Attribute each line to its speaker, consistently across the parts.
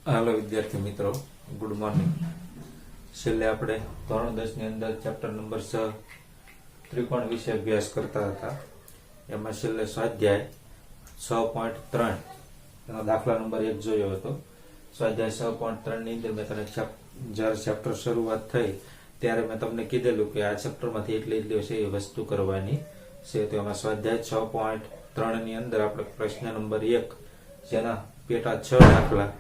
Speaker 1: Hello विद्यार्थी मित्रों, good morning. छेल्ले આપણે ધોરણ 10 ની અંદર ચેપ્ટર નંબર 6 ત્રિકોણ વિશે અભ્યાસ કરતા હતા। એમાં છેલ્લે સ્વાધ્યાય 6.3 એનો દાખલા નંબર 1 જોયો હતો। સ્વાધ્યાય 6.3 ની અંદર મેં તને જ્યારે ચેપ્ટર શરૂઆત થઈ ત્યારે મેં તમને કીધેલું કે આ ચેપ્ટરમાંથી એટલી છે એ વસ્તુ કરવાની છે। તો એમાં સ્વાધ્યાય 6.3 ની અંદર આપણે પ્રશ્ન નંબર 1 જેના પેટા 6 દાખલા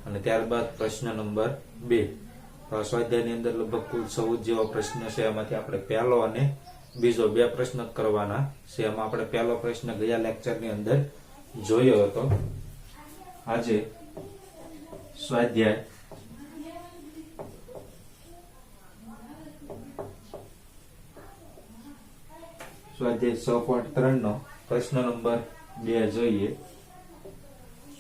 Speaker 1: અને ત્યારબાદ પ્રશ્ન નંબર 2 તો સ્વાધ્યાયની અંદર લગભગ કુલ 14 જેવા પ્રશ્ન છે। એમાંથી આપણે પહેલો અને બીજો બે પ્રશ્ન કરવાના છે। એમાં આપણે પહેલો પ્રશ્ન ગયા લેક્ચરની અંદર જોયો હતો। આજે સ્વાધ્યાય 6.3 નો પ્રશ્ન નંબર 2 જોઈએ।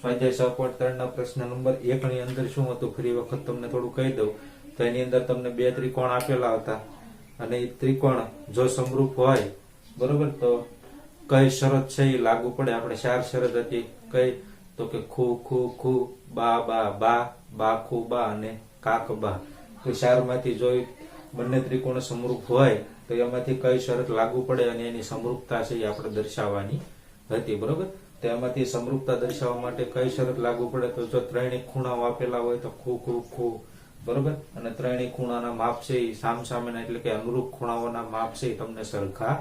Speaker 1: સ્વાધ્યાય 6.3 ના પ્રશ્ન નંબર 1 ની અંદર શું હતું ફરી વખત તમને થોડું કહી દઉં તો એની અંદર તમને બે ત્રિકોણ આપેલા હતા અને એ ત્રિકોણ જો સમરૂપ હોય બરોબર તો કઈ શરત છે એ લાગુ પડે। આપણે ચાર શરત હતી કઈ તો કે ખુ ખુ ખુ બા બા બા બા ખુ બા અને કાક બા। તો ચારમાંથી જો બંને ત્રિકોણ સમરૂપ હોય તો એમાંથી કઈ શરત લાગુ પડે અને એની સમરૂપતા છે એ આપણે દર્શાવવાની હતી બરોબર। તેમાંથી સમરૂપતા દર્શાવવા માટે કઈ શરત લાગુ પડે તો જો ત્રણેય ખૂણાઓ આપેલા હોય તો ખુ ખુ ખુ બરોબર અને ત્રણેય ખૂણાના માપ છે એ સામસામેના એટલે કે અનુરૂપ ખૂણાઓના માપ છે એ તમને સરખા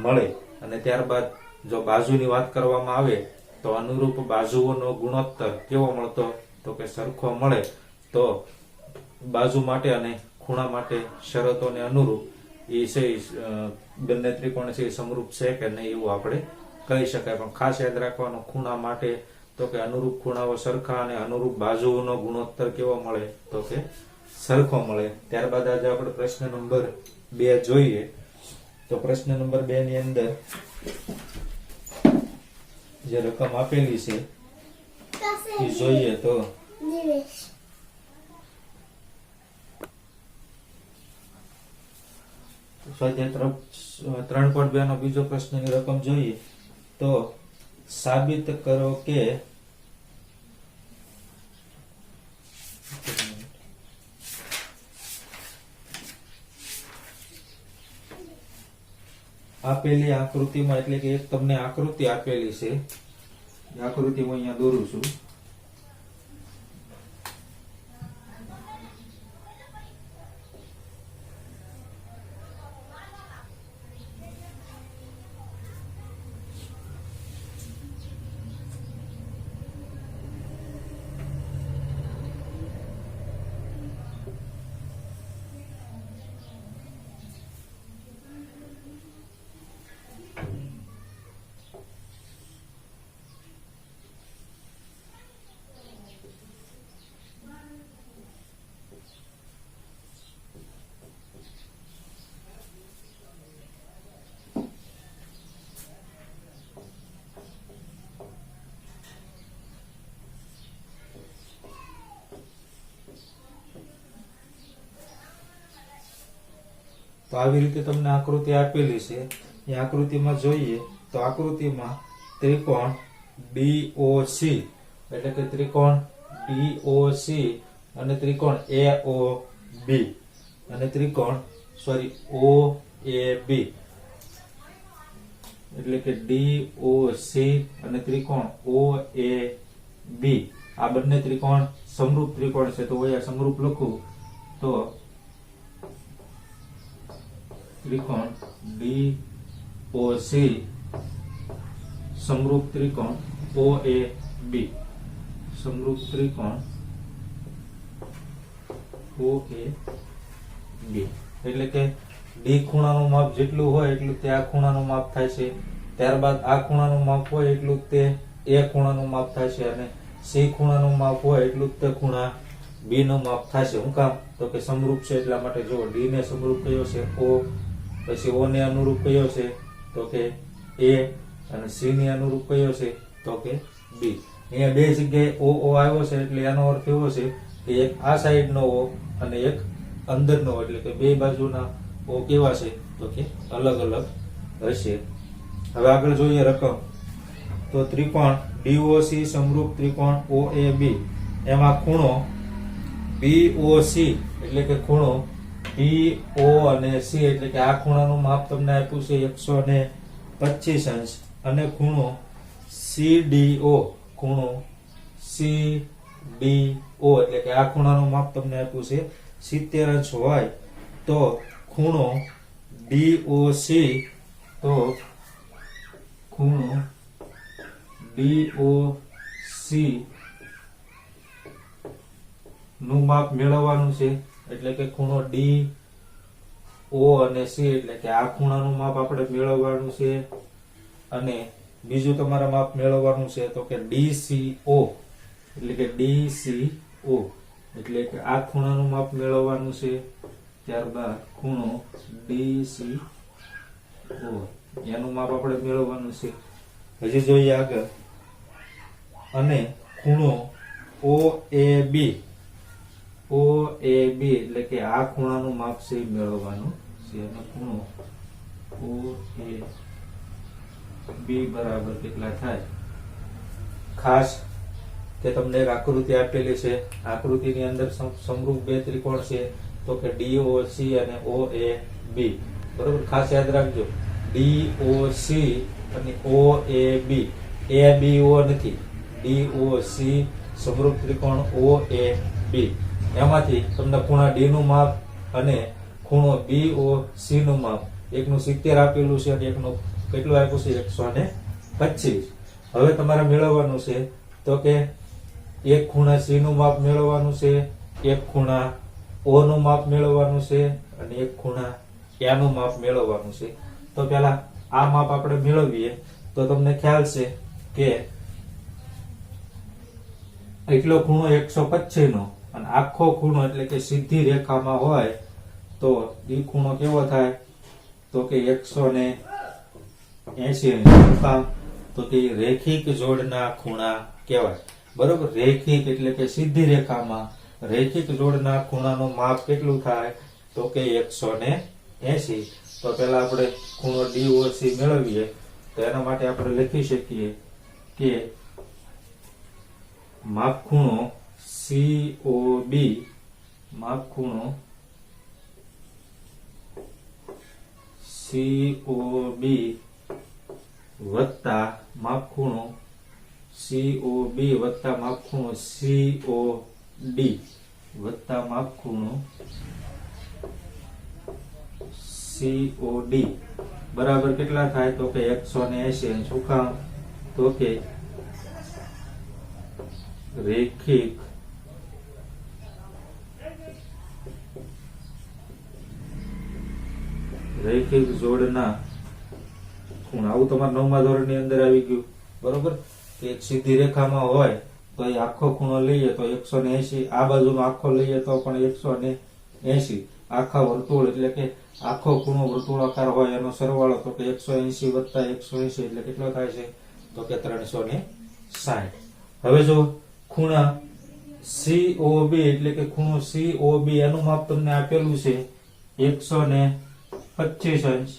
Speaker 1: મળે। અને ત્યારબાદ જો બાજુની વાત કરવામાં આવે તો અનુરૂપ બાજુઓનો ગુણોત્તર કેવો મળતો તો કે સરખો મળે। તો બાજુ માટે અને ખૂણા માટે શરતોને અનુરૂપ એ છે બંને ત્રિકોણ છે સમરૂપ છે કે નહીં એવું આપણે કહી શકાય। પણ ખાસ યાદ રાખવાનું ખૂણા માટે તો કે અનુરૂપ ખૂણાઓ સરખા અને અનુરૂપ બાજુઓનો ગુણોત્તર કેવો મળે તો કે સરખો મળે। ત્યારબાદ આજે આપણે પ્રશ્ન નંબર 2 જોઈએ। તો પ્રશ્ન નંબર 2 ની અંદર જે રકમ આપેલી છે એ જોઈએ તો સ્વાધ્યાય 3.2 નો બીજો પ્રશ્નની રકમ જોઈએ તો સાબિત કરો કે આપેલી આકૃતિમાં એટલે કે એક તમને આકૃતિ આપેલી છે આકૃતિ હું અહીંયા દોરું છું। તો આવી રીતે તમને આકૃતિ આપેલી છે એ આકૃતિમાં જોઈએ તો આકૃતિમાં ત્રિકોણ DOC એટલે કે ત્રિકોણ DOC અને ત્રિકોણ AOB અને ત્રિકોણ OAB એટલે કે DOC અને ત્રિકોણ OAB આ બંને ત્રિકોણ સમરૂપ ત્રિકોણ છે। તો અહીંયા સમરૂપ લખું તો त्रिकोण DOC समरूप त्रिकोण OAB समरूप त्रिकोण OAB એટલે કે D ખૂણાનું માપ જેટલું હોય એટલું તે આ ખૂણાનું માપ થાય છે। ત્યારબાદ આ ખૂણાનું માપ હોય એટલું તે A ખૂણાનું માપ થાય છે અને C ખૂણાનું માપ હોય એટલું તે ખૂણા B નું માપ થાય છે। શું કામ તો કે સમરૂપ છે એટલા માટે। જો D ને સમરૂપ કયો છે O, પછી O ને અનુરૂપ કયો છે તો કે A અને C ને અનુરૂપ કયો છે તો કે B। અહીંયા બે જગ્યાએ O આવ્યો છે એટલે એનો અર્થ એવો છે કે એક આ સાઈડનો O અને એક અંદરનો એટલે કે બે બાજુના O કેવા છે તો કે અલગ અલગ હશે। હવે આગળ જોઈએ રકમ તો ત્રિકોણ DOC સમરૂપ ત્રિકોણ OAB એમાં ખૂણો BOC એટલે કે ખૂણો BO અને C એટલે કે આ ખૂણાનું માપ તમને આપ્યું છે 125 અંશ અને ખૂણો CDO ખૂણો CDO એટલે કે આ ખૂણાનું માપ તમને આપ્યું છે 70 અંશ હોય તો ખૂણો DOC તો ખૂણો DOC નું માપ મેળવવાનું છે એટલે કે ખૂણો DO અને C એટલે કે આ ખૂણાનું માપ આપણે મેળવવાનું છે અને બીજું તમારે માપ મેળવવાનું છે તો કે DCO એટલે કે DCO એટલે કે આ ખૂણાનું માપ મેળવવાનું છે ત્યારબાદ ખૂણો DCO એનું માપ આપણે મેળવવાનું છે હજી જોઈએ આગળ અને ખૂણો OAB એટલે કે આ ખૂણાનું માપ છે મેળવવાનું છે અને ખૂણો OAB બરાબર કેટલા થાય ખાસ કે તમને એક આકૃતિ આપેલી છે આકૃતિની અંદર સમરૂપ બે ત્રિકોણ છે તો કે DOC અને OAB બરોબર ખાસ યાદ રાખજો DOC અને OAB ABO નથી DOC સમરૂપ ત્રિકોણ OAB એમાંથી તમને ખૂણા D નું માપ અને ખૂણો BOC નું માપ એકનું 70 આપેલું છે અને એકનું કેટલું આપ્યું છે 125 હવે તમારે મેળવવાનું છે તો કે એક ખૂણા C નું માપ મેળવવાનું છે એક ખૂણા O નું માપ મેળવવાનું છે અને એક ખૂણા A નું માપ મેળવવાનું છે તો પહેલા આ માપ આપણે મેળવીએ તો તમને ખ્યાલ છે કે એટલો ખૂણો 125 નો અને આખો ખૂણો એટલે કે સીધી રેખામાં હોય તો એ ખૂણો કેવો થાય તો કે 180 તો કે રેખિક જોડના ખૂણા કહેવાય બરોબર રેખિક એટલે કે સીધી રેખામાં રેખિક જોડના ખૂણાનું માપ કેટલું થાય તો કે 180 તો પહેલા આપણે ખૂણો DOC મેળવીએ તો એના માટે આપણે લખી શકીએ કે માપ ખૂણો COB માપ ખૂણો COB વત્તા માપ ખૂણો COB વત્તા માપ ખૂણો COD વત્તા માપ ખૂણો COD બરાબર કેટલા થાય તો કે 180 શું કામ તો કે રેખિક જોડના ખૂણા આવું તમારા 9મા ધોરણની અંદર આવી ગયું બરોબર એક સીધી રેખામાં હોય તો એ આખો ખૂણો લઈએ તો 180 આ બાજુનો આખો લઈએ તો પણ 180 આખા વર્તુળ એટલે કે આખો ખૂણો વર્તુળાકાર હોય એનો સરવાળો તો કે 180 વત્તા 180 એટલે કેટલો થાય છે તો કે 360 હવે જો ખૂણા COB એટલે કે ખૂણો COB એનું માપ તમને આપેલું છે 125 અંશ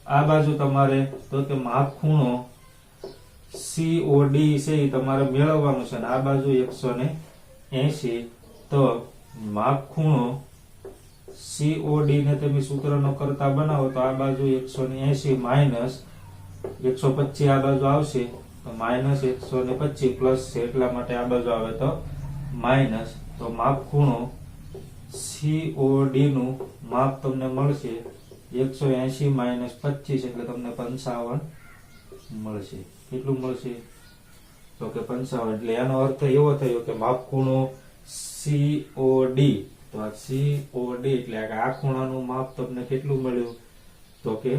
Speaker 1: આ બાજુ તમારે તો કે માપ ખૂણો COD છે એ તમારે મેળવવાનું છે અને આ બાજુ 180 તો માપ ખૂણો COD ને તમે સૂત્રનો કરતા બનાવો તો આ બાજુ 180 માઇનસ 125 આ બાજુ આવશે તો માઇનસ 125 પ્લસ છે એટલા માટે આ બાજુ આવે તો માઇનસ તો માપ ખૂણો COD નું માપ તમને મળશે 180 માઇનસ 25 એટલે તમને 55 મળશે કેટલું મળશે તો કે 55 એટલે એનો અર્થ એવો થયો કે માપ ખૂણો COD તો આ COD એટલે આ ખૂણાનું માપ તમને કેટલું મળ્યું તો કે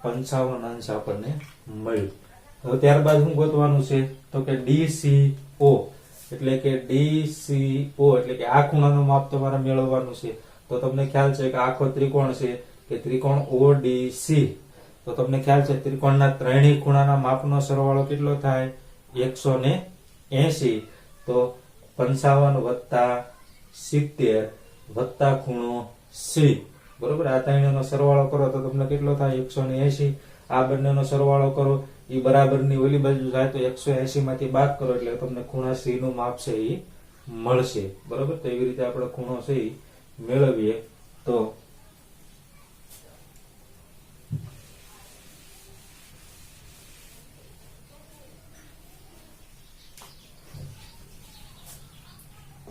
Speaker 1: 55 અંશ આપણને મળ્યું હવે ત્યારબાદ શું ગોતવાનું છે તો કે DCO એટલે કે DCO એટલે કે આ ખૂણાનું માપ તમારે મેળવવાનું છે તો તમને ખ્યાલ છે કે આખો ત્રિકોણ છે કે ત્રિકોણ ODC તો તમને ખ્યાલ છે ત્રિકોણના ત્રણેય ખૂણાના માપનો સરવાળો કેટલો થાય 180 તો 55 વત્તા 70 વત્તા ખૂણો C બરોબર આ ત્રણેયનો સરવાળો કરો તો તમને કેટલો થાય 180 આ બંનેનો સરવાળો કરો એ બરાબરની ઓલી બાજુ જાય તો 180 માંથી બાદ કરો એટલે તમને ખૂણા C નું માપ છે એ મળશે. બરાબર, તો એવી રીતે આપણે ખૂણો છે એ મેળવીએ તો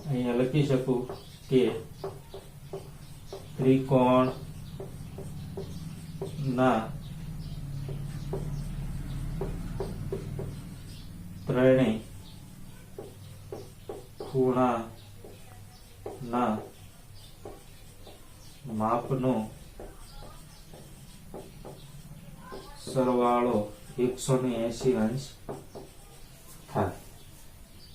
Speaker 1: અહીંયા લખી શકું કે ત્રિકોણ ના ત્રણેય ખૂણા ના માપનો સરવાળો 180 અંશ થાય.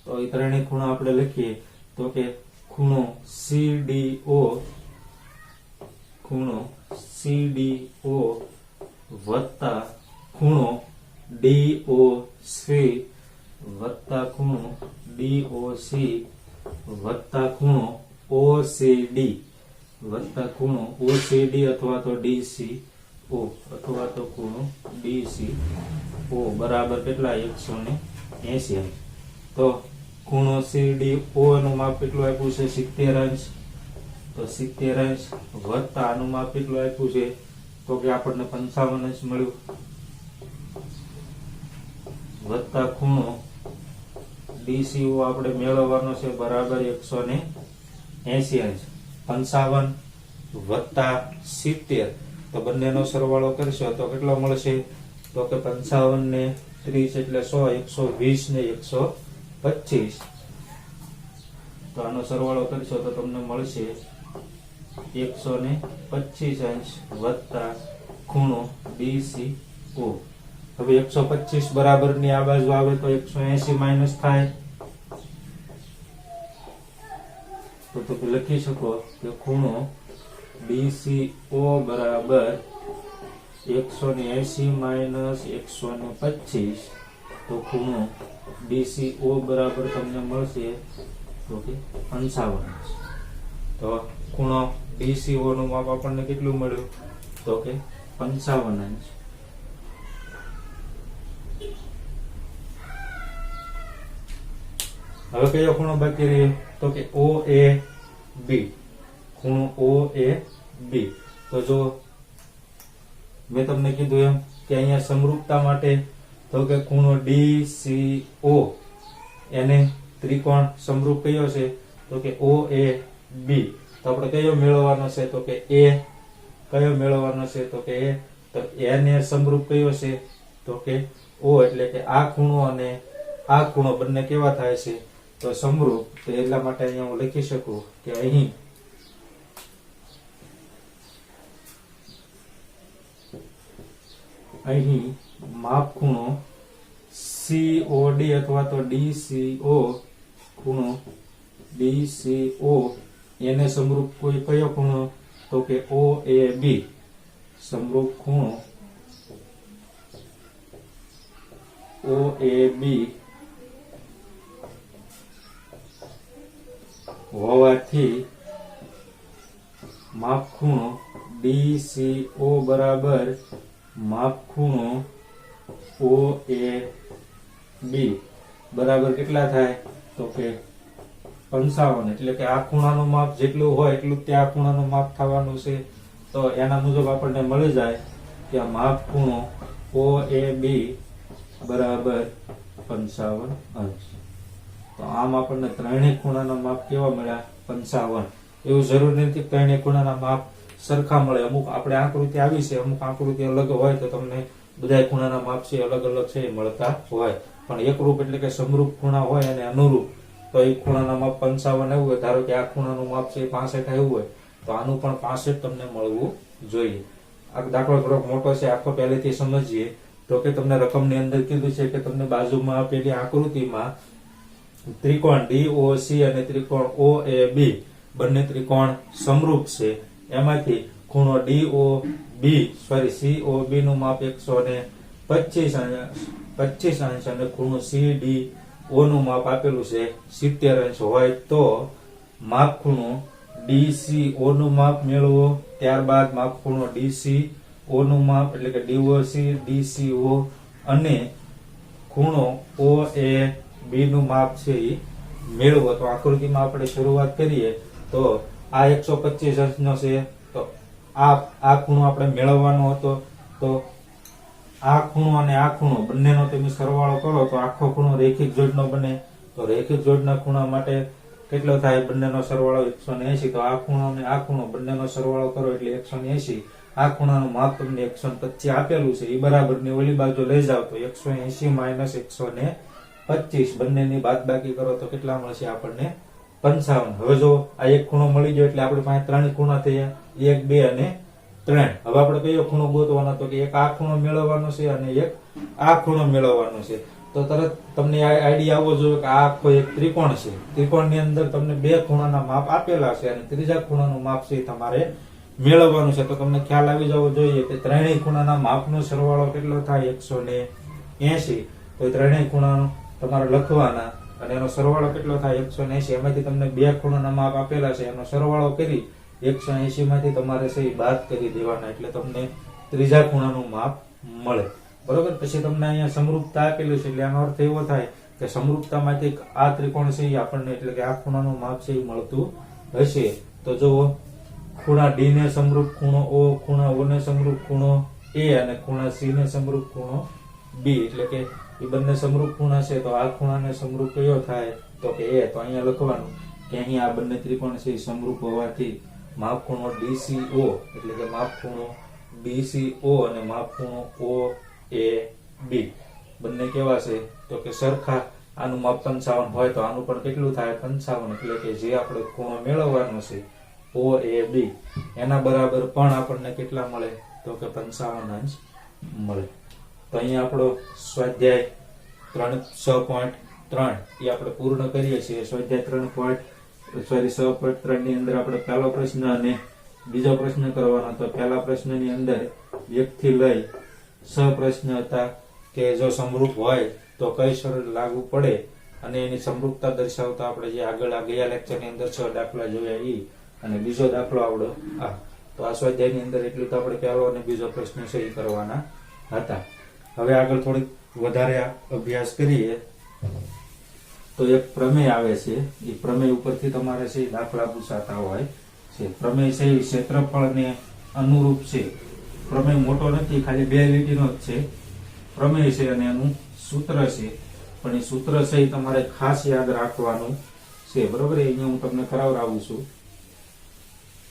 Speaker 1: તો એ ત્રણેય ખૂણા આપણે લખીએ તો કે ખૂણો CDO વત્તા ખૂણો DOC વત્તા ખૂણો DOC વત્તા ખૂણો OCD વત્તા ખૂણો OCD અથવા તો DCO અથવા તો ખૂણો DCO બરાબર કેટલા 180. તો ખૂણો CDO નું માપ કેટલું આપ્યું છે 70 અંશ. તો 70 અંશ વત્તા આનું માપ કેટલું આપ્યું છે તો કે આપણને 55 અંશ મળ્યું વત્તા ખૂણો DCO આપણે મેળવવાનો છે બરાબર 180 અંશ. 55 વત્તા 70 તો બંનેનો સરવાળો કરશો તો કેટલો મળશે તો કે 55 ને 30 એટલે 100, 120 ને 125. તો આનો સરવાળો કરશો તો તમને મળશે 125 અંશ વત્તા ખૂણો DCO. હવે 125 બરાબરની આ બાજુ આવે તો 180 માઇનસ થાય તો તમે લખી શકો કે ખૂણો DCO બરાબર 180 માઇનસ 125. તો ખૂણો DCO બરાબર તમને મળશે તો કે 55. તો ખૂણો DCO નું માપ આપણને કેટલું મળ્યું તો કે 55 અંશ. હવે કયો ખૂણો બાકી રહ્યો તો કે OAB. ખૂણો OAB તો જો મેં તમને કીધું એમ કે અહીંયા સમરૂપતા માટે તો કે ખૂણો DCO એને ત્રિકોણ સમરૂપ કયો છે તો કે OAB. તો આપણે કયો મેળવવાનો છે તો કે A. કયો મેળવવાનો છે તો કે A. તો એને સમરૂપ કયો છે તો કે O. એટલે કે આ ખૂણો અને આ ખૂણો બંને કેવા થાય છે તો સમરૂપ. તો એટલા માટે અહીંયા હું લખી શકું કે અહીં માપ ખૂણો COD અથવા તો DCO ખૂણો DCO એને સમરૂપ કોઈ કયો ખૂણો તો કે OAB. સમરૂપ ખૂણો OAB હોવાથી માપ ખૂણો DCO બરાબર માપ ખૂણો OAB બરાબર કેટલા થાય તો કે 55. એટલે કે આ ખૂણાનું માપ જેટલું હોય એટલું ત્યાં ખૂણાનું માપ થવાનું છે. તો એના મુજબ આપણને મળી જાય કે આ માપ ખૂણો OAB બરાબર 55 અંશ. તો આમ આપણને ત્રણેય ખૂણાના માપ કેવા મળ્યા 55. એવું જરૂરી નથી ત્રણેય ખૂણાના માપ સરખા મળે. અમુક આપણે આકૃતિ આવી છે, અમુક આકૃતિ અલગ હોય તો તમને બધા ખૂણાના માપ છે અલગ અલગ છે મળતા હોય. પણ એકરૂપ એટલે કે સમરૂપ ખૂણા હોય અને અનુરૂપ તો એ ખૂણાના માપ 55 એવું હોય. ધારો કે આ ખૂણાનું માપ છે 65 એવું હોય તો આનું પણ 65 તમને મળવું જોઈએ. આ દાખલો થોડોક મોટો છે, આખો પહેલેથી સમજીએ તો કે તમને રકમની અંદર કીધું છે કે તમને બાજુમાં આપેલી આકૃતિમાં ત્રિકોણ DOC અને ત્રિકોણ OAB બંને ત્રિકોણ સમરૂપ છે. એમાંથી ખૂણો COB નું માપ 125 અંશ અને ખૂણો CDO નું માપ આપેલું છે 70 અંશ હોય તો માપ ખૂણો DCO નું માપ મેળવો. ત્યારબાદ માપ ખૂણો DCO નું માપ એટલે કે DOC DCO અને ખૂણો OAB નું માપ છે એ મેળવો. તો આકૃતિમાં આપણે શરૂઆત કરીએ તો આ 125 અંશનો છે, તો આ ખૂણો આપણે મેળવવાનો હતો. તો આ ખૂણો અને આ ખૂણો બંનેનો તમે સરવાળો કરો તો આખો ખૂણો રેખિક જોડનો બને. તો રેખિક જોડના ખૂણા માટે કેટલો થાય? બંનેનો સરવાળો 180. તો આ ખૂણો અને આ ખૂણો બંનેનો સરવાળો કરો એટલે 180. આ ખૂણાનું માપ તમને 125 આપેલું છે, એ બરાબર ની ઓલી બાજુ લઈ જાવ તો 180 માઇનસ 125 બંનેની બાદબાકી કરો તો કેટલા મળશે આપણને? 55. હવે જો આ એક ખૂણો મળી ગયો એટલે આપણી પાસે 3 ખૂણા થયા, 1, 2 અને 3. હવે આપણે કયો ખૂણો ગોતવાનો? તો કે એક આ ખૂણો મેળવવાનો છે અને એક આ ખૂણો મેળવવાનો છે. તો તરત તમને આઈડિયા આવવો જોઈએ કે આ આખો એક ત્રિકોણ છે. ત્રિકોણની અંદર તમને 2 ખૂણાના માપ આપેલા છે અને ત્રીજા ખૂણાનું માપ છે તમારે મેળવવાનું છે. તો તમને ખ્યાલ આવી જવો જોઈએ કે ત્રણેય ખૂણાના માપનો સરવાળો કેટલો થાય? 180. તો ત્રણેય ખૂણાનો તમારે લખવાના અને એનો સરવાળો કેટલો થાય? 180. એમાંથી તમને 2 ખૂણાના માપ આપેલા છે, એનો સરવાળો કરી 180 માંથી તમારે છે બાદ કરી દેવાના એટલે તમને ત્રીજા ખૂણાનું માપ મળે. બરોબર. પછી તમને અહીંયા સમરૂપતા આપેલું છે એટલે આનો અર્થ એવો થાય કે સમરૂપતામાંથી આ ત્રિકોણ છે એ આપણને એટલે કે આ ખૂણાનું માપ છે એ મળતું હશે. તો જુઓ, ખૂણા D ને સમરૂપ ખૂણો O, ખૂણા O ને સમરૂપ ખૂણો A અને ખૂણા C ને સમરૂપ ખૂણો B, એટલે કે એ બંને સમરૂપ ખૂણા છે. તો આ ખૂણાને સમરૂપ કયો થાય? તો કે A. તો અહીંયા લખવાનું કે અહીંયા આ બંને ત્રિકોણ છે સમરૂપ હોવાથી માપ ખૂણો DCO એટલે કે માપ ખૂણો DCO અને માપ ખૂણો OAB બંને કેવા છે? તો કે સરખા. આનું માપ 55 હોય તો આનું પણ કેટલું થાય? 55. એટલે કે જે આપણે ખૂણો મેળવવાનો છે OAB એના બરાબર પણ આપણને કેટલા મળે? તો કે 55 અંશ મળે. તો અહીંયા આપણો સ્વાધ્યાય 6.3 એ આપણે પૂર્ણ કરીએ છીએ. સ્વાધ્યાય 6.3 ની અંદર આપણે પહેલો પ્રશ્ન અને બીજો પ્રશ્ન કરવાનો. તો પહેલા પ્રશ્નની અંદર 1 થી લઈ 6 પ્રશ્ન હતા કે જો સમરૂપ હોય તો કઈ શરત લાગુ પડે અને એની સમરૂપતા દર્શાવતા આપણે જે આગળ ગયા લેક્ચરની અંદર 6 દાખલા જોયા ઈ અને બીજો દાખલો આવડો આ. તો આ સ્વાધ્યાયની અંદર એટલું તો આપણે પહેલો અને બીજો પ્રશ્ન છે એ કરવાના હતા. હવે આગળ થોડીક વધારે અભ્યાસ કરીએ તો એક પ્રમેય આવે છે. એ પ્રમેય ઉપરથી તમારે છે દાખલા પૂછાતા હોય છે. પ્રમેય છે એ ક્ષેત્રફળને અનુરૂપ છે. પ્રમેય મોટો નથી, ખાલી 2 લીટીનો જ છે પ્રમેય છે અને એનું સૂત્ર છે. પણ એ સૂત્ર છે એ તમારે ખાસ યાદ રાખવાનું છે. બરોબર. અહીંયા હું તમને કરાવડાવું છું.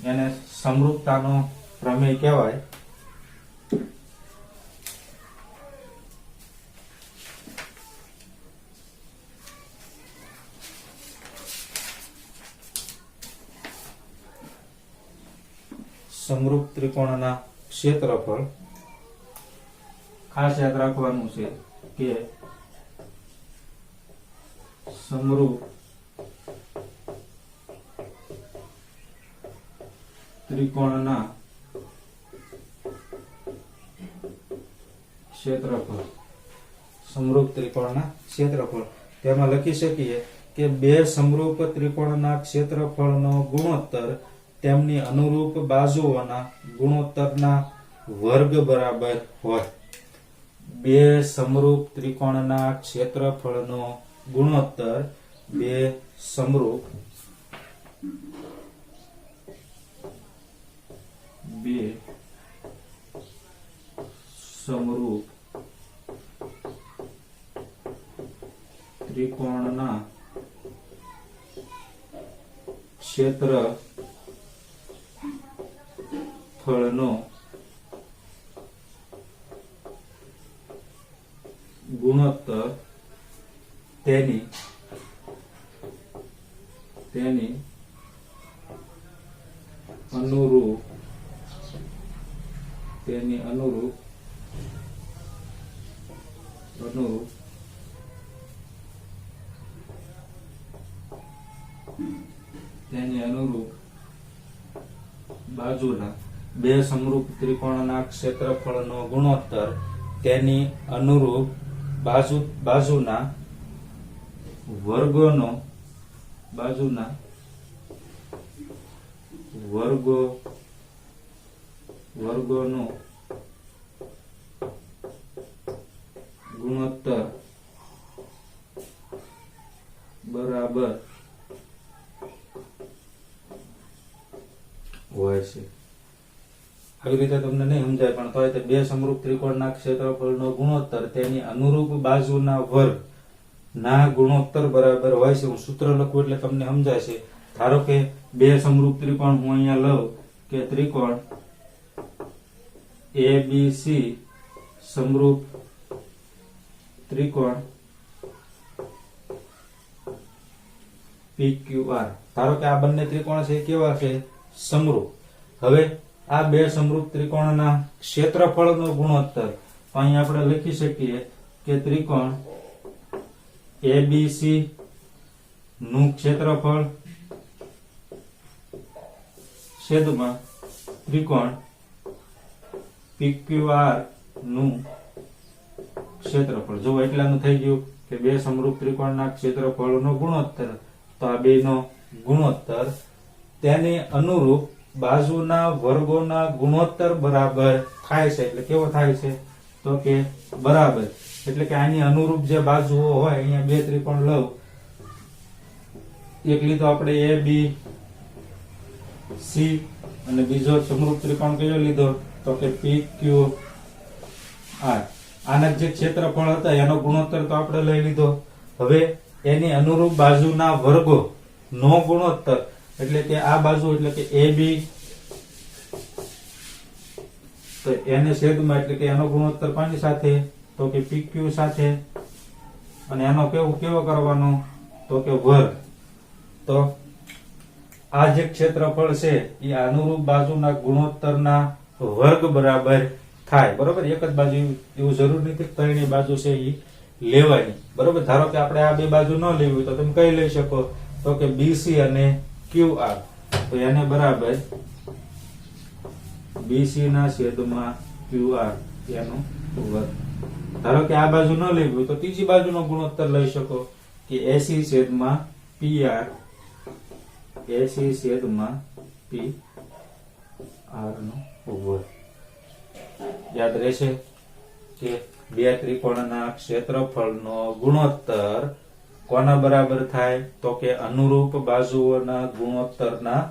Speaker 1: એને સમરૂપતાનો પ્રમેય કહેવાય. સમરૂપ ત્રિકોણના ક્ષેત્રફળ ખાસ યાદ રાખવાનું છે કે સમરૂપ ત્રિકોણના ક્ષેત્રફળ. સમરૂપ ત્રિકોણના ક્ષેત્રફળ તેમાં લખી શકીએ કે 2 સમરૂપ ત્રિકોણના ક્ષેત્રફળનો ગુણોત્તર તેમની અનુરૂપ બાજુઓના ગુણોત્તરના વર્ગ બરાબર હોય. 2 સમરૂપ ત્રિકોણના ક્ષેત્રફળનો ગુણોત્તર 2 સમરૂપ ત્રિકોણના ક્ષેત્રફળનો ગુણોત્તર તેની અનુરૂપ બાજુના 2 સમરૂપ ત્રિકોણના ક્ષેત્રફળનો ગુણોત્તર તેની અનુરૂપ બાજુના વર્ગોનો ગુણોત્તર બરાબર હોય છે. આવી રીતે તમને નહીં સમજાય પણ તોય તે બે સમરૂપ ત્રિકોણના ક્ષેત્રફળનો ગુણોત્તર તેની અનુરૂપ બાજુના વર્ગ ના ગુણોત્તર બરાબર હોય છે. હું સૂત્ર લખું એટલે તમને સમજાય છે. ધારો કે બે સમરૂપ ત્રિકોણ હું અહીંયા લઉં કે ત્રિકોણ ABC સમરૂપ ત્રિકોણ PQR. ધારો કે આ બંને ત્રિકોણ છે કેવા છે? સમરૂપ. હવે આ બે સમરૂપ ત્રિકોણના ક્ષેત્રફળનો ગુણોત્તર અહીં આપણે લખી શકીએ કે ત્રિકોણ ABC નું ક્ષેત્રફળ છેદમાં ત્રિકોણ PQR નું ક્ષેત્રફળ. જો એટલાનું થઈ ગયું કે બે સમરૂપ ત્રિકોણના ક્ષેત્રફળનો ગુણોત્તર. તો આ બેનો ગુણોત્તર તેની અનુરૂપ બાજુના વર્ગોના ગુણોત્તર બરાબર થાય છે. એટલે કેવો થાય છે? તો કે બરાબર. એટલે કે આની અનુરૂપ જે બાજુઓ હોય, અહીંયા બે ત્રિકોણ લઉં, એક લીધો આપણે ABC અને બીજો સમરૂપ ત્રિકોણ કયો લીધો? તો કે PQR. આના જે ક્ષેત્રફળ હતા એનો ગુણોત્તર તો આપણે લઈ લીધો. હવે એની અનુરૂપ બાજુના વર્ગો નો ગુણોત્તર એટલે કે આ બાજુ એટલે કે AB, તો એને છેદમાં એટલે કે એનો ગુણોત્તર કોની સાથે? તો કે PQ સાથે. અને એનો કેવો કરવાનો? તો કે વર્ગ. તો આ જે ક્ષેત્રફળ છે એ અનુરૂપ બાજુના ગુણોત્તરના વર્ગ બરાબર થાય. બરોબર. એક જ બાજુ એવું જરૂર નથી ત્રણેય બાજુ છે એ લેવાની. બરોબર. ધારો કે આપણે આ બે બાજુ ન લેવી હોય તો તમે કઈ લઈ શકો? તો કે BC અને QR. તો એને બરાબર BC ના છેદમાં QR એનો વર્ગ. ધારો કે આ બાજુ ન લેવી હોય તો ત્રીજી બાજુનો ગુણોત્તર લઈ શકો કે AC છેદમાં PR, AC છેદમાં PR નો વર્ગ. યાદ રહેશે કે બે ત્રિકોણના ક્ષેત્રફળનો ગુણોત્તર કોના બરાબર થાય? તો કે અનુરૂપ બાજુઓના ગુણોત્તરના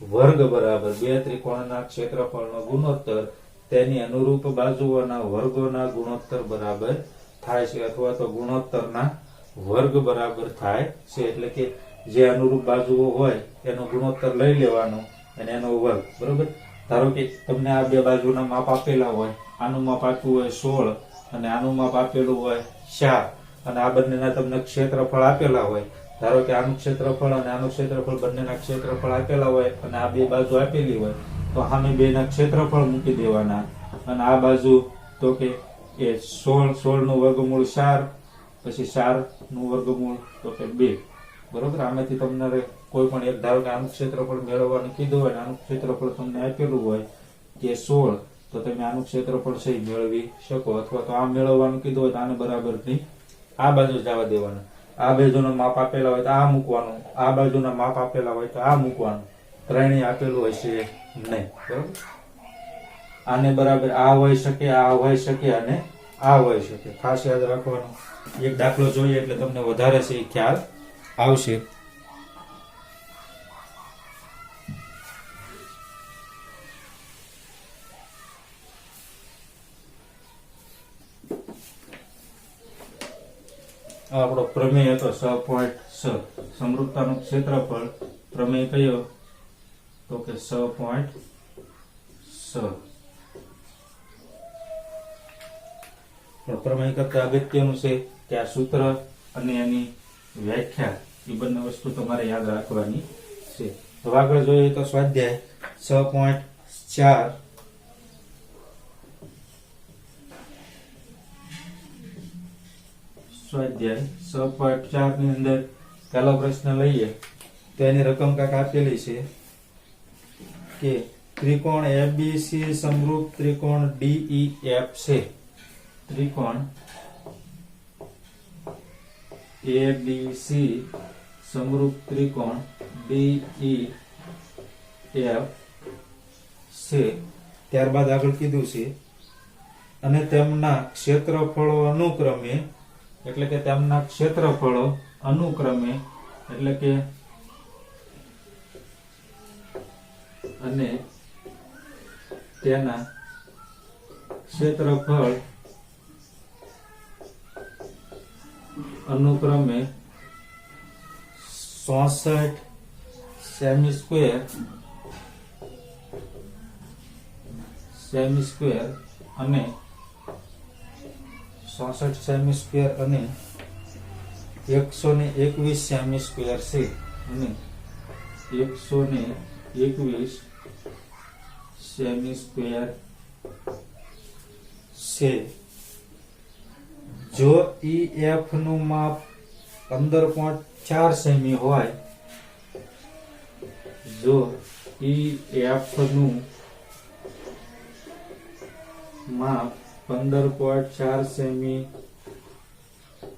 Speaker 1: વર્ગ બરાબર. બે ત્રિકોણના ક્ષેત્રફળનો ગુણોત્તર તેની અનુરૂપ બાજુઓના વર્ગોના ગુણોત્તર બરાબર થાય છે, અથવા તો ગુણોત્તરના વર્ગ બરાબર થાય છે. એટલે કે જે અનુરૂપ બાજુઓ હોય એનો ગુણોત્તર લઈ લેવાનો અને એનો વર્ગ. બરોબર. ધારો કે તમને આ બે બાજુના માપ આપેલા હોય, આનું માપ આપ્યું હોય 16 અને આનું માપ આપેલું હોય 4, અને આ બંનેના તમને ક્ષેત્રફળ આપેલા હોય. ધારો કે આનું ક્ષેત્રફળ અને આનું ક્ષેત્રફળ બંનેના ક્ષેત્રફળ આપેલા હોય અને આ બે બાજુ આપેલી હોય તો સામે બેના ક્ષેત્રફળ મૂકી દેવાના. અને આ બાજુ તો કે એ 16 નું વર્ગમૂળ 4, પછી 4 નું વર્ગમૂળ તો કે 2. બરોબર. આમાંથી તમને કોઈ પણ એક, ધારો કે આનું ક્ષેત્રફળ મેળવવાનું કીધું હોય, આનું ક્ષેત્રફળ તમને આપેલું હોય કે 16, તો તમે આનું ક્ષેત્રફળ છે મેળવી શકો. અથવા તો આ મેળવવાનું કીધું હોય તો આને બરાબર ની આ બાજુ જવા દેવાનું. આ બાજુના માપ આપેલા હોય તો આ મૂકવાનું, આ બાજુના માપ આપેલા હોય તો આ મૂકવાનું. ત્રણેય આપેલું હોય છે નહીં. બરોબર. આને બરાબર આ હોઈ શકે, આ હોઈ શકે અને આ હોઈ શકે. ખાસ યાદ રાખવાનું. એક દાખલો જોઈએ એટલે તમને વધારે છે ખ્યાલ આવશે. આપણો પ્રમેય હતો 6.6. સમરૂપતાનું ક્ષેત્રફળ. પ્રમેય કયો? તો કે 6.6. પણ પ્રમેય કરતા અગત્યનું છે કે આ સૂત્ર અને એની વ્યાખ્યા એ બંને વસ્તુ તમારે યાદ રાખવાની છે. હવે આગળ જોઈએ તો સ્વાધ્યાય 6.4. સ્વાધ્યાય 6.4 ની અંદર પહેલો પ્રશ્ન લઈએ તો એની રકમ કાંક આપેલી છે કે ત્રિકોણ ABC સમરૂપ ત્રિકોણ DEF છે. ત્રિકોણ ABC સમરૂપ ત્રિકોણ DEF છે. ત્યારબાદ આગળ કીધું છે અને તેમના ક્ષેત્રફળો અનુક્રમે એટલે કે તેમના ક્ષેત્રફળો અનુક્રમે એટલે કે અને તેના ક્ષેત્રફળ અનુક્રમે 66 સેમી સ્ક્વેર અને 66 સેમી સ્ક્વેર અને 121 સેમી સ્ક્વેર છે અને 121 સેમી સ્ક્વેર છે. જો EF નું માપ 15.4 સેમી હોય, જો EF નું માપ 15.4 સેમી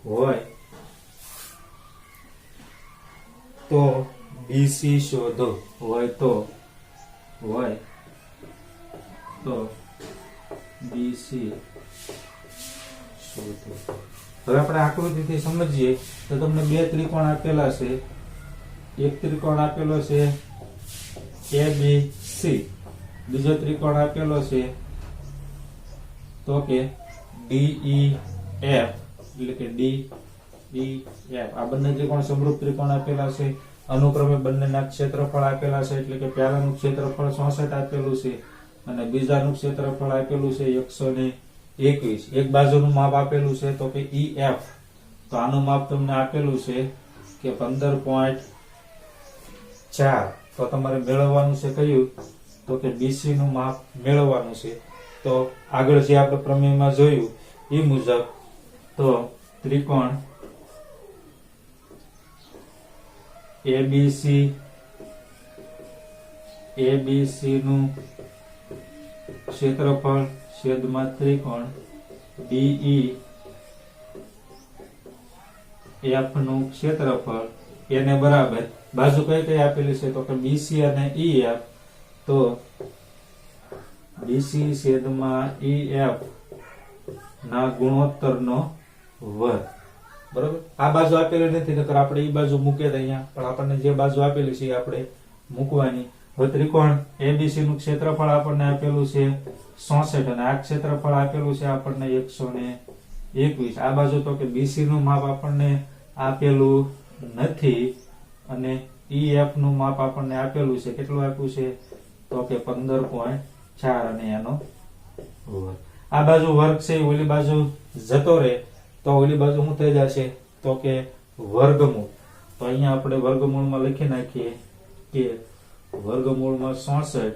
Speaker 1: હોય તો BC શોધો. હોય તો BC શોધો. હવે આપણે આકૃતિથી સમજીએ તો તમને બે ત્રિકોણ આપેલા છે. એક ત્રિકોણ આપેલો છે ABC, બીજો ત્રિકોણ આપેલો છે તો કે DEF એટલે કે DEF. આ બંને ત્રિકોણ સમરૂપ ત્રિકોણ આપેલા છે. અનુક્રમે બંનેના ક્ષેત્રફળ આપેલા છે એટલે કે પહેલાનું ક્ષેત્રફળ 66 આપેલું છે અને બીજાનું ક્ષેત્રફળ આપેલું છે 121. એક બાજુનું માપ આપેલું છે તો કે EF, તો આનું માપ તમને આપેલું છે કે 15.4. તો તમારે મેળવવાનું છે કયું? તો કે BC નું માપ મેળવવાનું છે. તો આગળ જે આપણે પ્રમેયમાં જોયું એ મુજબ તો ત્રિકોણ ABC નું ક્ષેત્રફળ છેદમાં ત્રિકોણ DEF નું ક્ષેત્રફળ એને બરાબર બાજુ કઈ કઈ આપેલી છે તો કે BC અને EF, તો BC છેદમાં EF ના ગુણોત્તરનો વર્ગ. બરોબર. આ બાજુ આપેલી નથી તો આપણે એ બાજુ મૂકીએ અહીંયા, પણ આપણને જે બાજુ આપેલી છે એ આપણે મૂકવાની. હવે ત્રિકોણ ABC નું ક્ષેત્રફળ આપણને આપેલું છે 66 અને આ ક્ષેત્રફળ આપેલું છે આપણને 121. આ બાજુ તો કે BC નું માપ આપણને આપેલું નથી અને EF નું માપ આપણને આપેલું છે. કેટલું આપ્યું છે તો કે 15.4 અને એનો વર્ગ. આ બાજુ વર્ગ છે ઓલી બાજુ જતો રહે તો ઓલી બાજુ શું થઈ જશે તો કે વર્ગમૂળ. તો અહીંયા આપણે વર્ગમૂળમાં લખી નાખીએ કે વર્ગમૂળમાં 66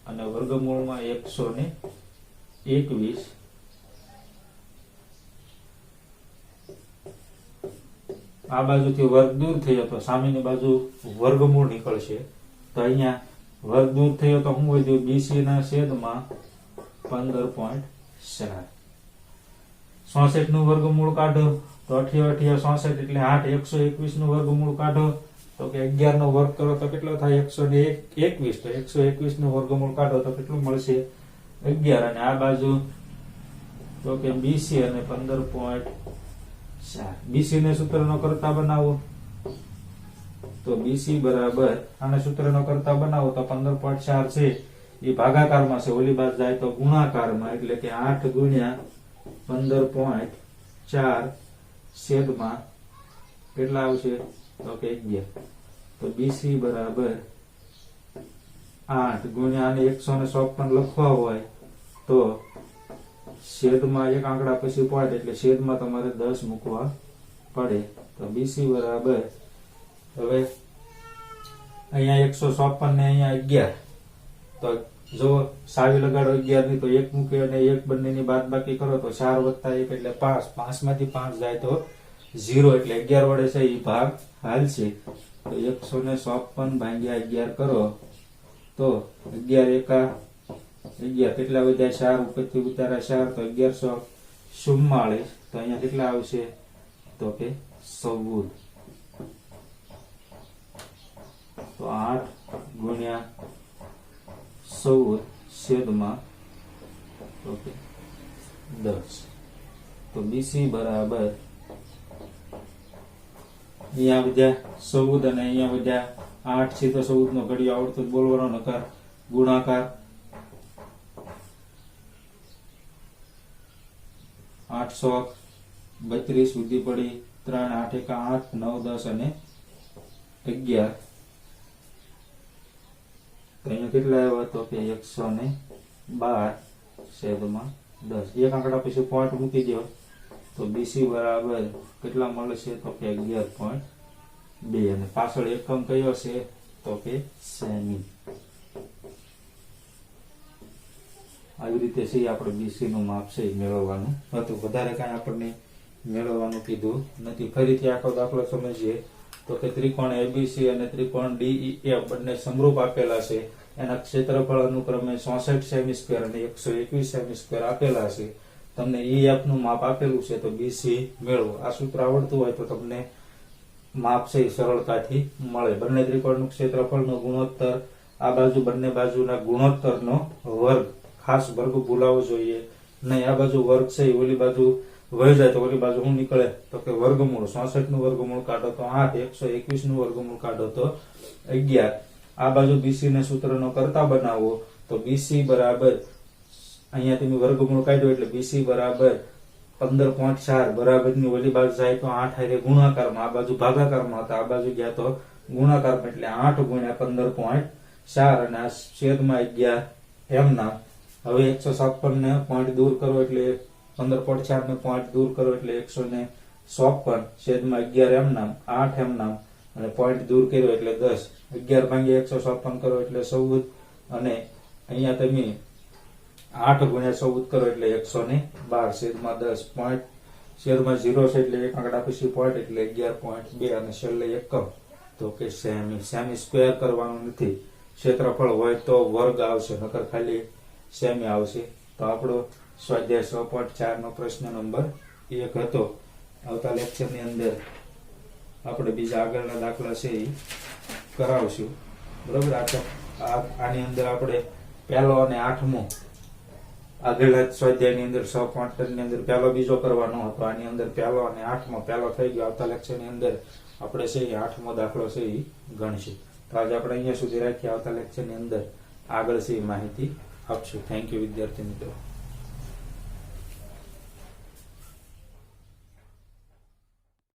Speaker 1: અને વર્ગમૂળમાં 121. આ બાજુથી વર્ગ દૂર થયો તો સામેની બાજુ વર્ગમૂળ નીકળશે. તો અહીંયા વર્ગ દૂર થયો તો શું વધ્યું? BC ના છેદમાં 15.4. 66 નું વર્ગમૂળ કાઢો તો 88 એટલે 8. 121 નું વર્ગમૂળ કાઢો તો કે 11 નો વર્ગ કરો તો કેટલો થાય? 121. તો 121 નું વર્ગમૂળ કાઢો તો કેટલું મળશે? 11. અને આ બાજુ તો કે BC અને 15.4. BC ને સૂત્રનો કરતા બનાવો તો BC બરાબર આને સૂત્રનો કરતા બનાવો તો 15.4 છે એ ભાગાકારમાં છે, ઓલી બાજુ જાય તો ગુણાકારમાં, એટલે કે 8 ગુણ્યા 15.4 છેદમાં કેટલા આવશે તો કે 11. તો BC બરાબર 8 ગુણ્યા અને 156 લખવા હોય તો છેદમાં એક આંકડા પછી પોઈન્ટ એટલે છેદમાં તમારે 10 મૂકવા પડે. તો BC બરાબર હવે અહીંયા 156 ને અહીંયા 11. તો જો સાવી લગાડો 11 ની તો 1 મૂકે અને 1 બંનેની બાદબાકી કરો તો 4 વત્તા 1 એટલે 5. 5 માંથી 5 જાય તો 0 એટલે 11 વડે છે એ ભાગ હાલશે. તો 156 ભાગ્યા 11 કરો તો 11 એકા 11 કેટલા વધ્યા? 4 ઉપરથી ઉતારા 4 તો 1144. તો અહીંયા કેટલા આવશે તો કે 14. તો 8 ગુણ્યા 14 છેદમાં 10 તો BC બરાબર અહીંયા વિદ્યા 14 અને અહીંયા વિદ્યા 8 છે તો 14 નો ઘડિયો આવડતો જ બોલવાનો, નકર ગુણાકાર 832 સુધી પડી 3 8 1 8 9 10 અને 11 તો અહીંયા કેટલા આવ્યા તો કે 112 છેદમાં 10 એક આંકડા પછી પોઈન્ટ મૂકી દો તો BC બરાબર કેટલા મળશે તો કે 11.2 અને પાછળ એકમ કયો છે તો કે સેમી. આવી રીતે છે આપણે BC નું માપ છે મેળવવાનું હતું, વધારે કાંઈ આપણને મેળવવાનું કીધું નથી. ફરીથી આખો દાખલો સમજીએ તો કે ત્રિકોણ ABC અને ત્રિકોણ DEF બંને સમરૂપ આપેલા છે, એના ક્ષેત્રફળ અનુક્રમે 64 સેમી સ્ક્વેર અને 121 સેમી સ્ક્વેર આપેલા છે. તમને EF નું માપ આપેલું છે તો BC મેળવો. આ સૂત્ર આવડતું હોય તો તમને માપ છે સરળતાથી મળે. બંને ત્રિકોણનું ક્ષેત્રફળનો ગુણોત્તર આ બાજુ બંને બાજુના ગુણોત્તરનો વર્ગ, ખાસ વર્ગ ભૂલાવો જોઈએ નહીં. આ બાજુ વર્ગ છે ઓલી બાજુ વહી જાય તો ઓલી બાજુ શું નીકળે તો કે વર્ગમૂળ. 64 નું વર્ગમૂળ કાઢો તો 8, 121 નું વર્ગમૂળ કાઢો તો 11. આ બાજુ BC ને સૂત્રનો કરતા બનાવો તો BC બરાબર અહીંયા તમે વર્ગમૂળ કાઢ્યો એટલે BC બરાબર 15.4 બરાબરની ઓલી બાજુ જાય તો 8 હારે ગુણાકારમાં, આ બાજુ ભાગાકારમાં હતા, આ બાજુ ગયા તો ગુણાકારમાં એટલે 8 ગુણ્યા 15.4 અને આ છેદમાં 11 એમના. હવે 156 ને પોઈન્ટ દૂર કરો એટલે 15.4 ને પોઈન્ટ દૂર કરો એટલે 156 છેદમાં 11 એમના, 8 એમના અને પોઈન્ટ દૂર કર્યો એટલે 10. 11 ભાગ્યા 156 કરો એટલે 14 અને અહીંયા તમે 8 ગુણ્યા 14 કરો એટલે 112 છેદમાં 10 પોઈન્ટ છેદમાં 0 છે એટલે એક આંકડા પછી પોઈન્ટ એટલે 11.2 અને છેલ્લે એકમ તો કે સેમી. સેમી સ્ક્વેર કરવાનું નથી, ક્ષેત્રફળ હોય તો વર્ગ આવશે, નકર ખાલી સેમી આવશે. તો આપણો સ્વાધ્યાય 6.4 નો પ્રશ્ન નંબર 1 હતો. આવતા લેક્ચરની અંદર આપણે બીજા આગળના દાખલા છે એ કરાવશું. બરોબર. આની અંદર આપણે પહેલો અને 8મો આગળના સ્વાધ્યાયની અંદર 6.3 ની અંદર પહેલો બીજો કરવાનો હતો, આની અંદર પહેલો અને 8મો પહેલો થઈ ગયો. આવતા લેક્ચરની અંદર આપણે છે 8મો દાખલો છે એ ગણશું. તો આજે આપણે અહીંયા સુધી રાખીએ. આવતા લેક્ચરની અંદર આગળ છે માહિતી આપશું. થેન્ક યુ વિદ્યાર્થી મિત્રો.